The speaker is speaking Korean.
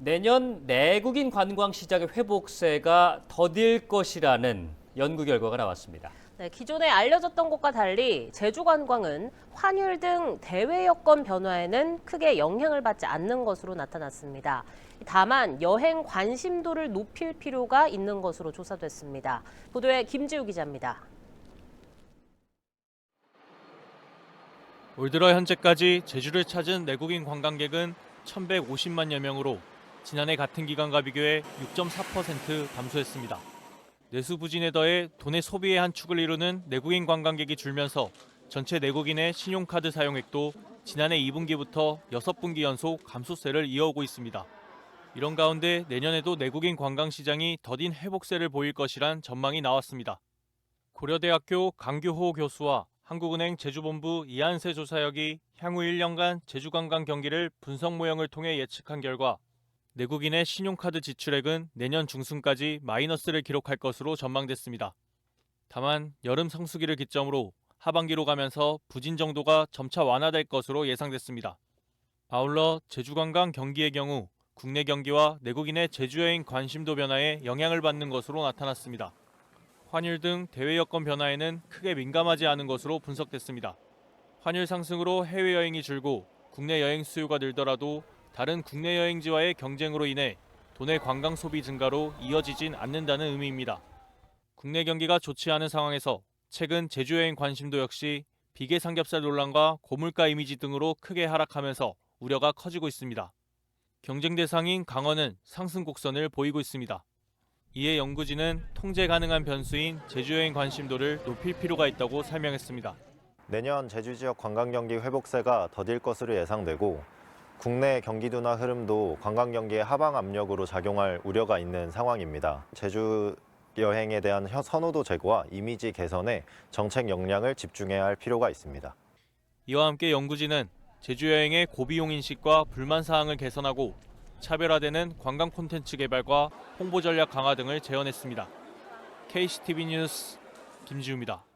내년 내국인 관광 시장의 회복세가 더딜 것이라는 연구 결과가 나왔습니다. 네, 기존에 알려졌던 것과 달리 제주 관광은 환율 등 대외 여건 변화에는 크게 영향을 받지 않는 것으로 나타났습니다. 다만 여행 관심도를 높일 필요가 있는 것으로 조사됐습니다. 보도에 김지우 기자입니다. 올 들어 현재까지 제주를 찾은 내국인 관광객은 1,150만여 명으로 지난해 같은 기간과 비교해 6.4% 감소했습니다. 내수 부진에 더해 돈의 소비의 한 축을 이루는 내국인 관광객이 줄면서 전체 내국인의 신용카드 사용액도 지난해 2분기부터 6분기 연속 감소세를 이어오고 있습니다. 이런 가운데 내년에도 내국인 관광 시장이 더딘 회복세를 보일 것이란 전망이 나왔습니다. 고려대학교 강규호 교수와 한국은행 제주본부 이한세 조사역이 향후 1년간 제주관광 경기를 분석 모형을 통해 예측한 결과 내국인의 신용카드 지출액은 내년 중순까지 마이너스를 기록할 것으로 전망됐습니다. 다만 여름 성수기를 기점으로 하반기로 가면서 부진 정도가 점차 완화될 것으로 예상됐습니다. 아울러 제주관광 경기의 경우 국내 경기와 내국인의 제주여행 관심도 변화에 영향을 받는 것으로 나타났습니다. 환율 등 대외 여건 변화에는 크게 민감하지 않은 것으로 분석됐습니다. 환율 상승으로 해외여행이 줄고 국내 여행 수요가 늘더라도 다른 국내 여행지와의 경쟁으로 인해 도내 관광 소비 증가로 이어지진 않는다는 의미입니다. 국내 경기가 좋지 않은 상황에서 최근 제주여행 관심도 역시 비계 삼겹살 논란과 고물가 이미지 등으로 크게 하락하면서 우려가 커지고 있습니다. 경쟁 대상인 강원은 상승 곡선을 보이고 있습니다. 이에 연구진은 통제 가능한 변수인 제주여행 관심도를 높일 필요가 있다고 설명했습니다. 내년 제주 지역 관광 경기 회복세가 더딜 것으로 예상되고 국내 경기도나 흐름도 관광 경기의 하방 압력으로 작용할 우려가 있는 상황입니다. 제주 여행에 대한 선호도 제고와 이미지 개선에 정책 역량을 집중해야 할 필요가 있습니다. 이와 함께 연구진은 제주 여행의 고비용 인식과 불만 사항을 개선하고 차별화되는 관광 콘텐츠 개발과 홍보 전략 강화 등을 제언했습니다. KCTV 뉴스 김지우입니다.